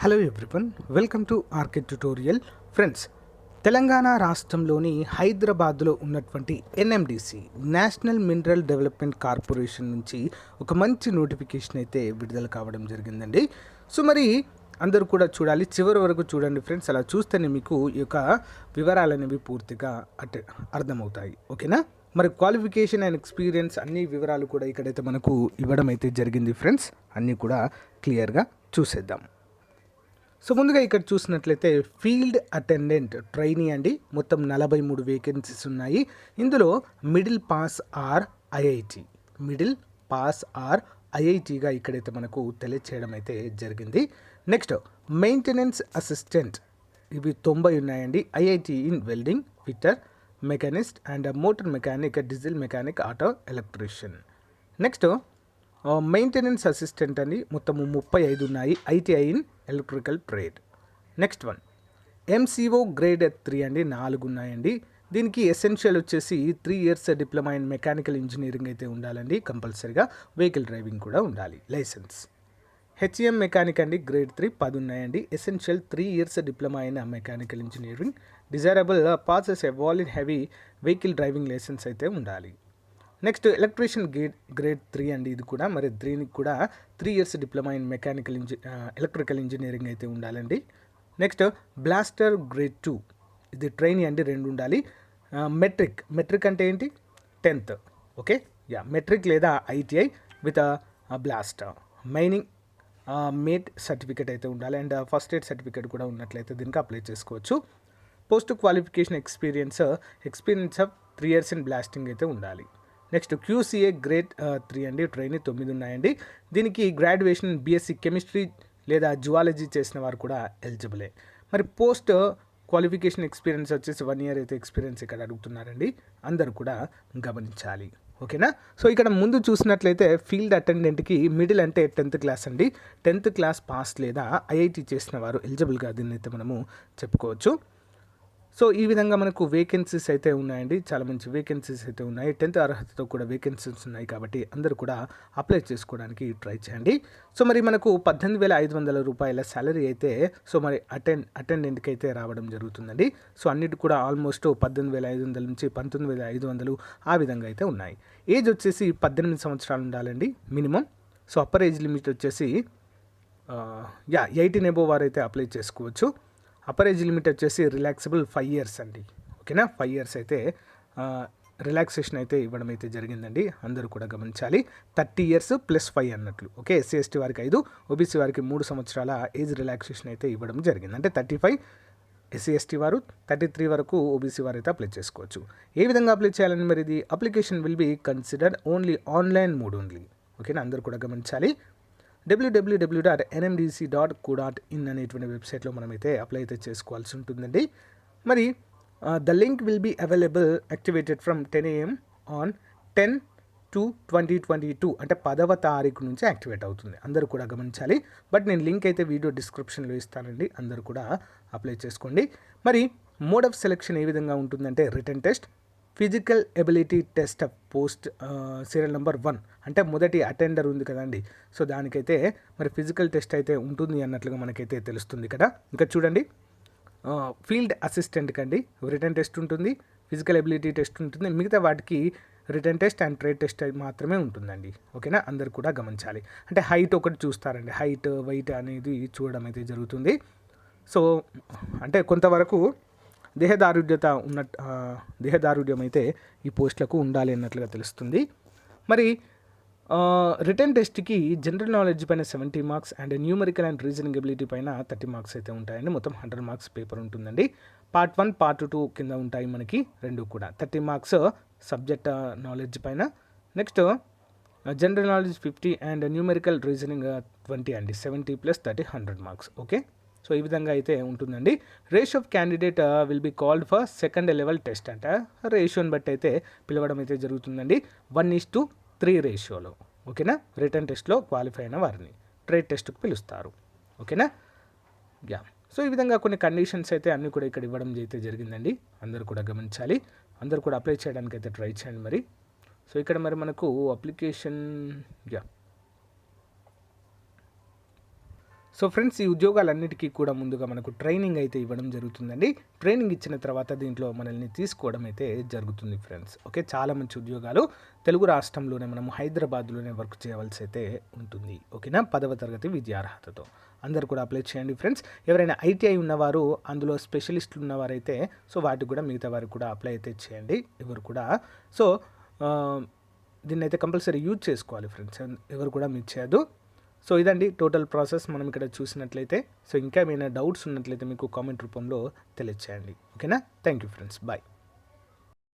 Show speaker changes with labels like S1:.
S1: Hello everyone, welcome to RK tutorial. Friends, Telangana రాష్ట్రంలోని హైదరాబాద్లో ఉన్నటువంటి NMDC national mineral development corporation నుంచి ఒక మంచి నోటిఫికేషన్ అయితే విడుదల కావడం జరిగిందండి. సో మరి అందరూ కూడా చూడాలి, చివరి వరకు చూడండి ఫ్రెండ్స్. అలా చూస్తేనే మీకు ఈ యొక్క వివరాలు అనేవి పూర్తిగా అర్థమవుతాయి. ఓకేనా? మరి క్వాలిఫికేషన్ అండ్ ఎక్స్పీరియన్స్ అన్ని వివరాలు కూడా ఇక్కడైతే మనకు ఇవ్వడం అయితే జరిగింది ఫ్రెండ్స్. అన్నీ కూడా క్లియర్గా చూసేద్దాం. సో ముందుగా ఇక్కడ చూసినట్లయితే ఫీల్డ్ అటెండెంట్ ట్రైనీ అండి. మొత్తం 43 వేకెన్సీస్ ఉన్నాయి. ఇందులో మిడిల్ పాస్ ఆర్ ఐఐటీగా ఇక్కడైతే మనకు తెలియచేయడం అయితే జరిగింది. నెక్స్ట్ మెయింటెనెన్స్ అసిస్టెంట్, ఇవి 90 ఉన్నాయండి. IIT in welding, fitter, machinist and motor mechanic, diesel mechanic, auto electrician. Next maintenance assistant అని మొత్తం 35 ఉన్నాయి. ITI in electrical trade. Next one MCO grade 3 అండి, 4 ఉన్నాయండి. దీనికి ఎసెన్షియల్ వచ్చేసి 3 years diploma in mechanical engineering అయితే ఉండాలండి. కంపల్సరీగా వెహికల్ డ్రైవింగ్ కూడా ఉండాలి, లైసెన్స్. హెచ్ఎం మెకానిక్ అండి, గ్రేడ్ 3, 10 ఉన్నాయండి. Essential 3 years diploma in mechanical engineering. Desirable passes a valid heavy vehicle driving licence అయితే ఉండాలి. నెక్స్ట్ ఎలక్ట్రీషియన్ గ్రేడ్ 3 అండి. ఇది కూడా మరి దీనికి కూడా 3 years diploma in mechanical electrical engineering అయితే ఉండాలండి. నెక్స్ట్ బ్లాస్టర్ గ్రేడ్ 2, ఇది ట్రైనీ అండి, 2 ఉండాలి. మెట్రిక్ అంటే ఏంటి? 10th. ఓకే, మెట్రిక్ లేదా ITI with blaster. Mining mate certificate అయితే ఉండాలి. అండ్ ఫస్ట్ ఎయిడ్ సర్టిఫికేట్ కూడా ఉన్నట్లయితే దీనికి అప్లై చేసుకోవచ్చు. Post qualification experience of 3 years in blasting అయితే ఉండాలి. నెక్స్ట్ క్యూసీఏ గ్రేడ్ 3 అండి, ట్రైనీ 9 ఉన్నాయండి. దీనికి గ్రాడ్యుయేషన్ బీఎస్సీ కెమిస్ట్రీ లేదా జువాలజీ చేసిన వారు కూడా ఎలిజిబులే. మరి పోస్ట్ క్వాలిఫికేషన్ ఎక్స్పీరియన్స్ వచ్చేసి 1 year అయితే ఎక్స్పీరియన్స్ ఇక్కడ అడుగుతున్నారండి. అందరూ కూడా గమనించాలి. ఓకేనా? సో ఇక్కడ ముందు చూసినట్లయితే ఫీల్డ్ అటెండెంట్కి మిడిల్ అంటే 10th క్లాస్ అండి. 10th క్లాస్ పాస్ లేదా ఐఐటి చేసిన వారు ఎలిజిబుల్గా దీన్ని అయితే మనము చెప్పుకోవచ్చు. సో ఈ విధంగా మనకు వేకెన్సీస్ అయితే ఉన్నాయండి, చాలా మంచి వేకెన్సీస్ అయితే ఉన్నాయి. 10th అర్హతతో కూడా వేకెన్సీస్ ఉన్నాయి కాబట్టి అందరూ కూడా అప్లై చేసుకోవడానికి ట్రై చేయండి. సో మరి మనకు 18,500 రూపాయల శాలరీ అయితే సో మరి అటెండెంట్కి అయితే రావడం జరుగుతుందండి. సో అన్నిటి కూడా ఆల్మోస్ట్ 18,500 నుంచి 19,500 ఆ విధంగా అయితే ఉన్నాయి. ఏజ్ వచ్చేసి 18 సంవత్సరాలు ఉండాలండి minimum. So upper age limit వచ్చేసి 18 అబోవ్ వారు అయితే అప్లై చేసుకోవచ్చు. అప్పర్ ఏజ్ లిమిట్ వచ్చేసి రిలాక్సబుల్ 5 years అండి. ఓకేనా? 5 years అయితే రిలాక్సేషన్ అయితే ఇవ్వడం అయితే జరిగిందండి. అందరూ కూడా గమనించాలి. 30 years + 5 అన్నట్లు. ఓకే, ఎస్సీ ఎస్టీ వారికి 5, ఓబీసీ వారికి 3 సంవత్సరాల ఏజ్ రిలాక్సేషన్ అయితే ఇవ్వడం జరిగింది. అంటే 35 ఎస్సీ ఎస్టీ వారు, 33 వరకు ఓబీసీ వారు అయితే అప్లై చేసుకోవచ్చు. ఏ విధంగా అప్లై చేయాలని మరి ఇది application will be considered only online mode only. ఓకేనా? అందరూ కూడా గమనించాలి. www.nmdc.co.in అనేటువంటి వెబ్సైట్లో మనమైతే అప్లై అయితే చేసుకోవాల్సి ఉంటుందండి. మరి the link will be available activated from 10 AM on 10/2/2022 అంటే 10వ తారీఖు నుంచి యాక్టివేట్ అవుతుంది. అందరూ కూడా గమనించాలి. బట్ నేను లింక్ అయితే వీడియో డిస్క్రిప్షన్లో ఇస్తానండి, అందరూ కూడా అప్లై చేసుకోండి. మరి మోడ్ ఆఫ్ సెలెక్షన్ ఏ విధంగా ఉంటుందంటే written test, physical ability test of post serial number 1 అంటే మొదటి అటెండర్ ఉంది కదండి. సో దానికైతే మరి ఫిజికల్ టెస్ట్ అయితే ఉంటుంది అన్నట్లుగా మనకైతే తెలుస్తుంది కదా. ఇంకా చూడండి, ఫీల్డ్ అసిస్టెంట్కి అండి రిటన్ టెస్ట్ ఉంటుంది, ఫిజికల్ ఎబిలిటీ టెస్ట్ ఉంటుంది. మిగతా వాటికి written test and trade test మాత్రమే ఉంటుందండి. ఓకేనా? అందరు కూడా గమనించాలి. అంటే హైట్ ఒకటి చూస్తారండి, హైట్ వెయిట్ అనేది చూడడం అయితే జరుగుతుంది. సో అంటే కొంతవరకు దేహదారుఢ్యం అయితే ఈ పోస్టులకు ఉండాలి అన్నట్లుగా తెలుస్తుంది. మరి రిటర్న్ టెస్ట్కి జనరల్ నాలెడ్జ్ పైన 70 marks and numerical and reasoning ability పైన 30 marks అయితే ఉంటాయండి. మొత్తం 100 marks పేపర్ ఉంటుందండి. పార్ట్ 1 పార్ట్ 2 కింద ఉంటాయి మనకి, 2 కూడా. 30 marks సబ్జెక్ట్ నాలెడ్జ్ పైన. Next general knowledge 50 and numerical reasoning 20 అండి. 70 + 30 100 marks. ఓకే, సో ఈ విధంగా అయితే ఉంటుందండి. Ratio of candidate will be called for second level test. అంటే రేషియోని బట్టి అయితే పిలవడం అయితే జరుగుతుందండి. 1:3 రేషియోలో. ఓకేనా? రిటర్న్ టెస్ట్లో క్వాలిఫై అయిన వారిని ట్రేడ్ టెస్ట్కి పిలుస్తారు. ఓకేనా? సో ఈ విధంగా కొన్ని కండిషన్స్ అయితే అన్నీ కూడా ఇక్కడ ఇవ్వడం అయితే జరిగిందండి. అందరూ కూడా గమనించాలి. అందరూ కూడా అప్లై చేయడానికి అయితే ట్రై చేయండి మరి. సో ఇక్కడ మరి మనకు అప్లికేషన్ సో ఫ్రెండ్స్, ఈ ఉద్యోగాలన్నిటికీ కూడా ముందుగా మనకు ట్రైనింగ్ అయితే ఇవ్వడం జరుగుతుందండి. ట్రైనింగ్ ఇచ్చిన తర్వాత దీంట్లో మనల్ని తీసుకోవడం అయితే జరుగుతుంది ఫ్రెండ్స్. ఓకే, చాలా మంచి ఉద్యోగాలు. తెలుగు రాష్ట్రంలోనే మనము హైదరాబాద్లోనే వర్క్ చేయవలసి అయితే ఉంటుంది. ఓకేనా, 10వ తరగతి విద్యార్హతతో అందరు కూడా అప్లై చేయండి ఫ్రెండ్స్. ఎవరైనా ఐటీఐ ఉన్నవారు, అందులో స్పెషలిస్టులు ఉన్నవారైతే సో వాటికి కూడా మిగతా వారికి కూడా అప్లై అయితే చేయండి ఎవరు కూడా. సో దీన్ని అయితే కంపల్సరీ యూజ్ చేసుకోవాలి ఫ్రెండ్స్, ఎవరు కూడా మిస్ చేయద్దు. సో ఇదండి టోటల్ ప్రాసెస్ మనం ఇక్కడ చూసినట్లయితే. సో ఇంకా ఏమైనా డౌట్స్ ఉన్నట్లయితే మీకు కామెంట్ రూపంలో తెలియచేయండి. ఓకేనా, థ్యాంక్ యూ ఫ్రెండ్స్, బాయ్.